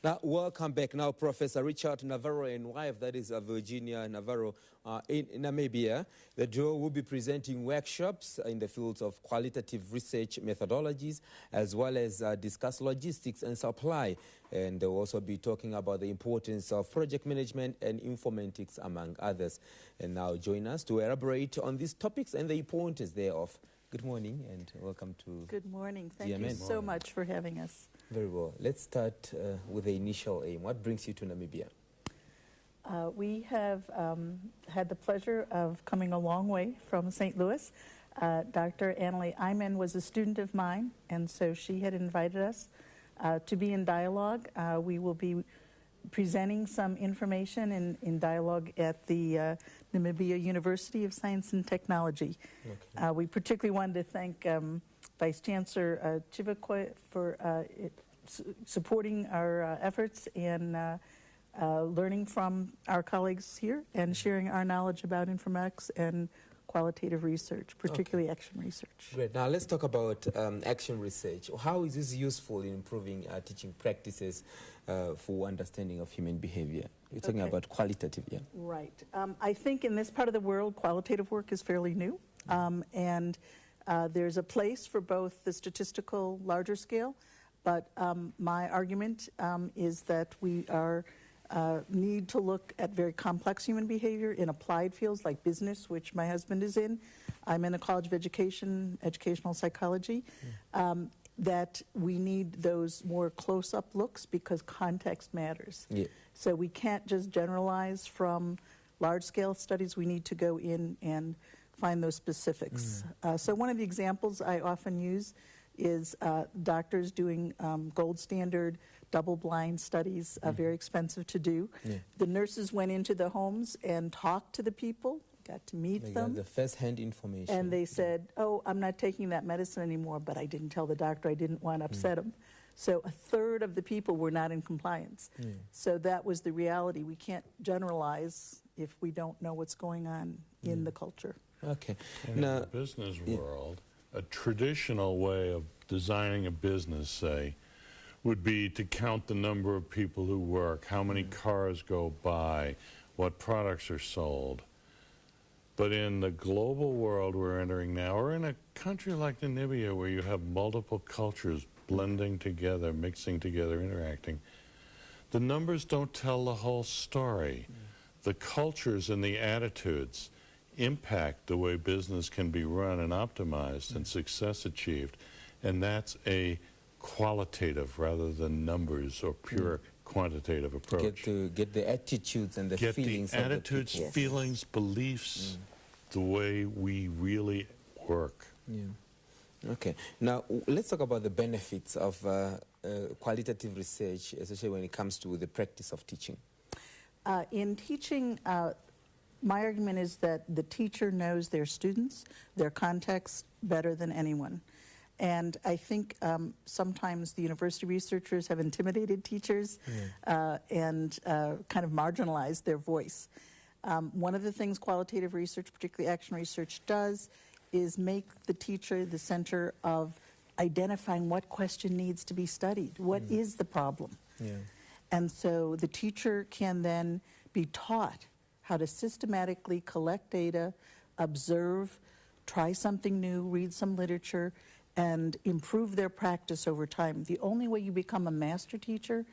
Now, welcome back. Now, Professor Richard Navarro and wife, that is Virginia Navarro, in Namibia. The duo will be presenting workshops in the fields of qualitative research methodologies, as well as discuss logistics and supply. And they'll also be talking about the importance of project management and informatics, among others. And now join us to elaborate on these topics and the importance thereof. Good morning and welcome to Good morning. Thank DMN. you so much for having us. Very well. Let's start with the initial aim. What brings you to Namibia? We have had the pleasure of coming a long way from St. Louis. Dr. Annalie Iman was a student of mine, and so she had invited us to be in dialogue. We will be presenting some information in dialogue at the Namibia University of Science and Technology. Okay. We particularly wanted to thank Vice Chancellor Chivakwe for supporting our efforts and learning from our colleagues here and sharing our knowledge about informatics and qualitative research, particularly action research. Great. Now let's talk about action research. How is this useful in improving teaching practices for understanding of human behavior? You're talking about qualitative, yeah? Right. I think in this part of the world, qualitative work is fairly new, and there's a place for both the statistical larger scale, but my argument is that we need to look at very complex human behavior in applied fields like business, which my husband is in. I'm in a College of Education, educational psychology, that we need those more close-up looks because context matters. Yeah. So we can't just generalize from large-scale studies. We need to go in and find those specifics. So one of the examples I often use is doctors doing gold standard double-blind studies, very expensive to do. Yeah. The nurses went into the homes and talked to the people, got to meet them. Got the first-hand information. And they said, oh, I'm not taking that medicine anymore, but I didn't tell the doctor. I didn't want to upset him. So a third of the people were not in compliance. So that was the reality. We can't generalize if we don't know what's going on in the culture. Okay. In the business world, a traditional way of designing a business, say, would be to count the number of people who work, how many cars go by, what products are sold. But in the global world we're entering now, or in a country like Namibia where you have multiple cultures blending together, mixing together, interacting, the numbers don't tell the whole story. The cultures and the attitudes impact the way business can be run and optimized and success achieved, and that's a qualitative rather than numbers or pure quantitative approach. Get the attitudes and the feelings. Get the attitudes, feelings, beliefs, the way we really work. Yeah. Okay. Now, let's talk about the benefits of qualitative research, especially when it comes to the practice of teaching. In teaching, my argument is that the teacher knows their students, their context, better than anyone. And I think sometimes the university researchers have intimidated teachers and kind of marginalized their voice. One of the things qualitative research, particularly action research, does is make the teacher the center of identifying what question needs to be studied. What is the problem? Yeah. And so the teacher can then be taught how to systematically collect data, observe, try something new, read some literature, and improve their practice over time. The only way you become a master teacher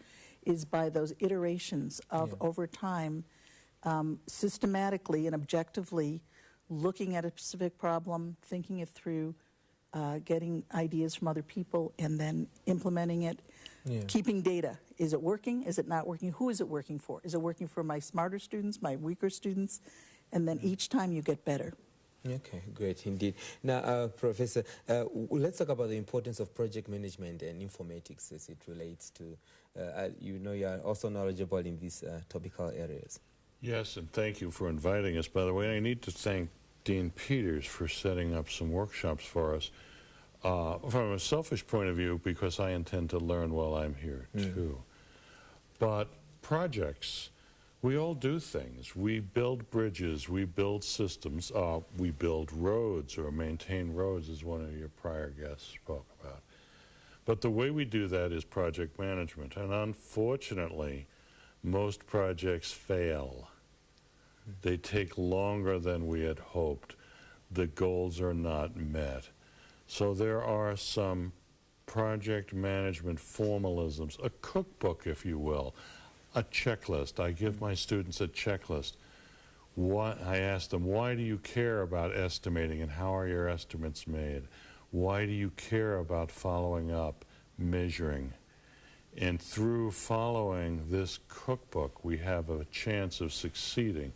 is by those iterations of over time, systematically and objectively looking at a specific problem, thinking it through, getting ideas from other people, and then implementing it, keeping data. Is it working? Is it not working? Who is it working for? Is it working for my smarter students, my weaker students? And then each time you get better. Okay, great indeed. Now, Professor, let's talk about the importance of project management and informatics as it relates to, you know, you are also knowledgeable in these topical areas. Yes, and thank you for inviting us. By the way, I need to thank Dean Peters for setting up some workshops for us. From a selfish point of view, because I intend to learn while I'm here, too. But projects, we all do things. We build bridges, we build systems, we build roads or maintain roads, as one of your prior guests spoke about. But the way we do that is project management. And unfortunately, most projects fail. They take longer than we had hoped. The goals are not met. So there are some project management formalisms, a cookbook, if you will, a checklist. I give my students a checklist. I ask them, why do you care about estimating and how are your estimates made? Why do you care about following up, measuring? And through following this cookbook, we have a chance of succeeding.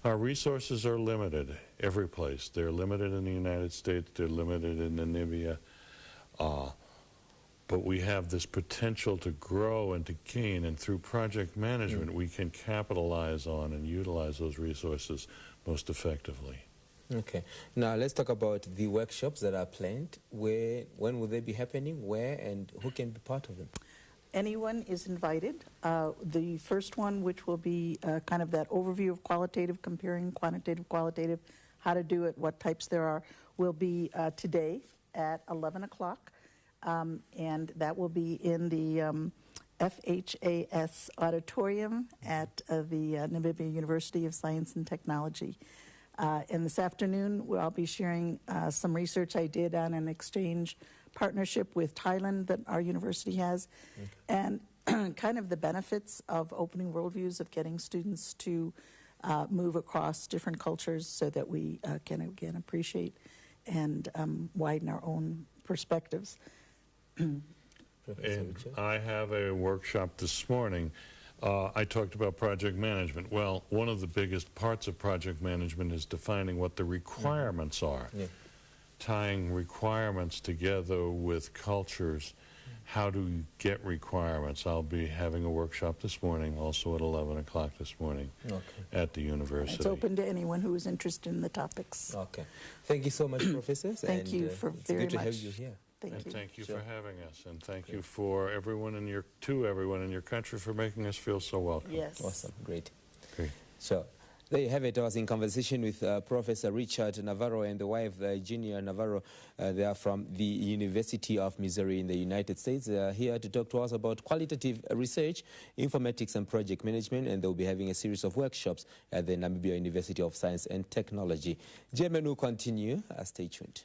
Our resources are limited every place. They're limited in the United States, they're limited in Namibia. But we have this potential to grow and to gain, and through project management, we can capitalize on and utilize those resources most effectively. Okay. Now let's talk about the workshops that are planned. When will they be happening? Where and who can be part of them? Anyone is invited. The first one, which will be kind of that overview of qualitative, comparing quantitative, qualitative, how to do it, what types there are, will be today at 11 o'clock. And that will be in the FHAS auditorium at the Namibia University of Science and Technology. And this afternoon, I'll be sharing some research I did on an exchange partnership with Thailand that our university has, and kind of the benefits of opening worldviews, of getting students to move across different cultures so that we can, again, appreciate and widen our own perspectives. And I have a workshop this morning. I talked about project management. Well, one of the biggest parts of project management is defining what the requirements are. Tying requirements together with cultures. How do you get requirements? I'll be having a workshop this morning, also at 11 o'clock this morning at the university. It's open to anyone who is interested in the topics. Okay. Thank you so much, professors. Thank you for very much. It's good to have you here. Thank you for having us, and thank you for everyone in your country for making us feel so welcome. Yes. Awesome. Great. Great. So there you have it. I was in conversation with Professor Richard Navarro and the wife, Virginia Navarro. They are from the University of Missouri in the United States. They are here to talk to us about qualitative research, informatics, and project management, and they'll be having a series of workshops at the Namibia University of Science and Technology. German will continue. Stay tuned.